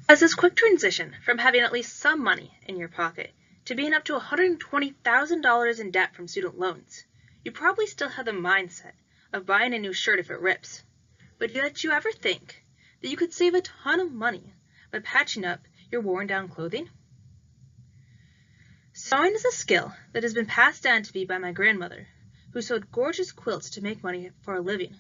As this quick transition from having at least some money in your pocket to being up to $120,000 in debt from student loans, you probably still have the mindset of buying a new shirt if it rips. But did you ever think that you could save a ton of money by patching up your worn-down clothing? Sewing is a skill that has been passed down to me by my grandmother, who sewed gorgeous quilts to make money for a living.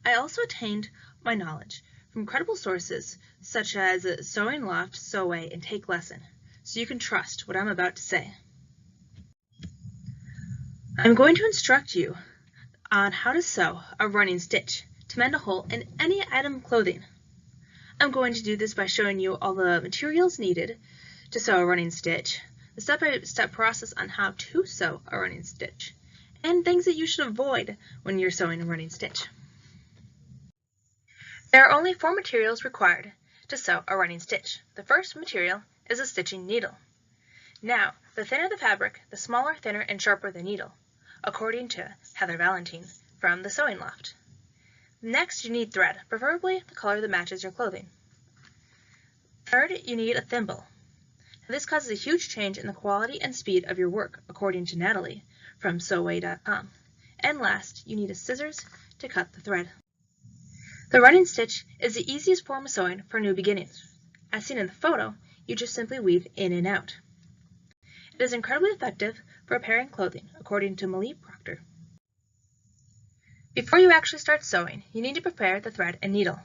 I also attained my knowledge from credible sources such as Sewing Loft, Sewway, and Take Lesson, so you can trust what I'm about to say. I'm going to instruct you on how to sew a running stitch to mend a hole in any item of clothing. I'm going to do this by showing you all the materials needed to sew a running stitch, the step-by-step process on how to sew a running stitch, and things that you should avoid when you're sewing a running stitch. There are only 4 materials required to sew a running stitch. The first material is a stitching needle. Now, the thinner the fabric, the smaller, thinner, and sharper the needle, according to Heather Valentine from the Sewing Loft. Next, you need thread, preferably the color that matches your clothing. Third, you need a thimble. Now, this causes a huge change in the quality and speed of your work, according to Natalie from Sewway.com. And last, you need a scissors to cut the thread. The running stitch is the easiest form of sewing for new beginners. As seen in the photo, you just simply weave in and out. It is incredibly effective for repairing clothing, according to Malie Proctor. Before you actually start sewing, you need to prepare the thread and needle.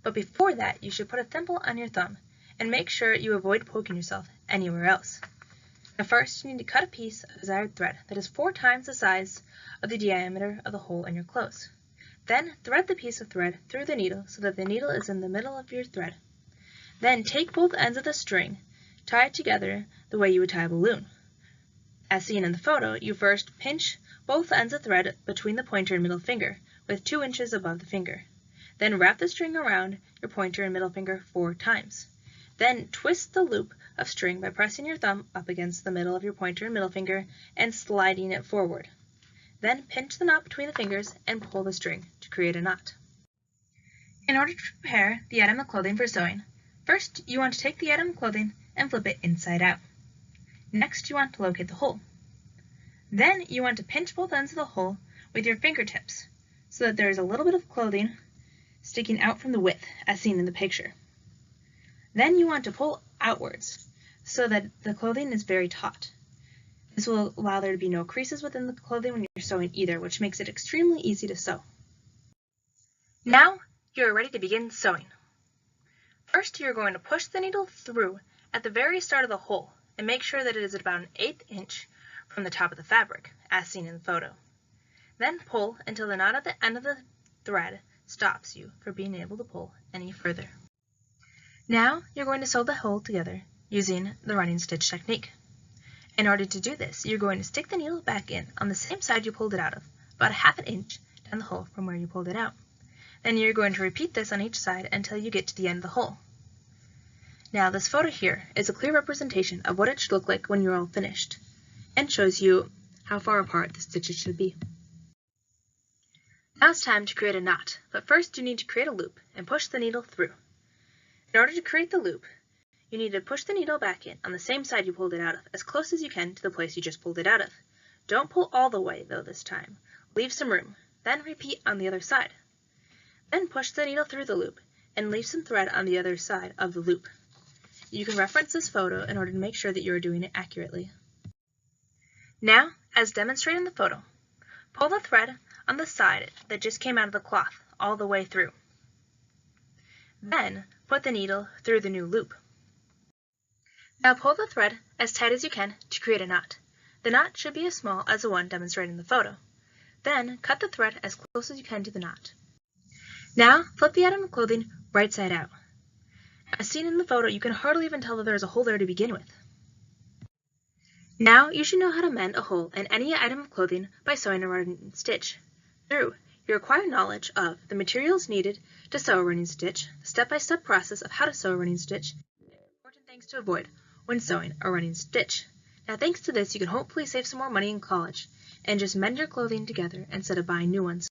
But before that, you should put a thimble on your thumb and make sure you avoid poking yourself anywhere else. Now first, you need to cut a piece of desired thread that is 4 times the size of the diameter of the hole in your clothes. Then thread the piece of thread through the needle so that the needle is in the middle of your thread. Then take both ends of the string, tie it together the way you would tie a balloon. As seen in the photo, you first pinch both ends of thread between the pointer and middle finger with 2 inches above the finger. Then wrap the string around your pointer and middle finger 4 times. Then twist the loop of string by pressing your thumb up against the middle of your pointer and middle finger and sliding it forward. Then pinch the knot between the fingers and pull the string to create a knot. In order to prepare the item of clothing for sewing, first you want to take the item of clothing and flip it inside out. Next you want to locate the hole. Then you want to pinch both ends of the hole with your fingertips so that there is a little bit of clothing sticking out from the width as seen in the picture. Then you want to pull outwards so that the clothing is very taut. This will allow there to be no creases within the clothing when you're sewing either, which makes it extremely easy to sew. Now you are ready to begin sewing. First, you're going to push the needle through at the very start of the hole and make sure that it is at about 1/8 inch from the top of the fabric, as seen in the photo. Then pull until the knot at the end of the thread stops you from being able to pull any further. Now you're going to sew the hole together using the running stitch technique. In order to do this, you're going to stick the needle back in on the same side you pulled it out of, about 1/2 inch down the hole from where you pulled it out. Then you're going to repeat this on each side until you get to the end of the hole. Now this photo here is a clear representation of what it should look like when you're all finished, and shows you how far apart the stitches should be. Now it's time to create a knot, but first you need to create a loop and push the needle through. In order to create the loop, you need to push the needle back in on the same side you pulled it out of, as close as you can to the place you just pulled it out of. Don't pull all the way though this time. Leave some room, then repeat on the other side. Then push the needle through the loop and leave some thread on the other side of the loop. You can reference this photo in order to make sure that you are doing it accurately. Now, as demonstrated in the photo, pull the thread on the side that just came out of the cloth all the way through. Then put the needle through the new loop. Now pull the thread as tight as you can to create a knot. The knot should be as small as the one demonstrated in the photo. Then cut the thread as close as you can to the knot. Now flip the item of clothing right side out. As seen in the photo, you can hardly even tell that there is a hole there to begin with. Now you should know how to mend a hole in any item of clothing by sewing a running stitch through your acquired knowledge of the materials needed to sew a running stitch, the step-by-step process of how to sew a running stitch, and important things to avoid when sewing a running stitch. Now thanks to this, you can hopefully save some more money in college and just mend your clothing together instead of buying new ones.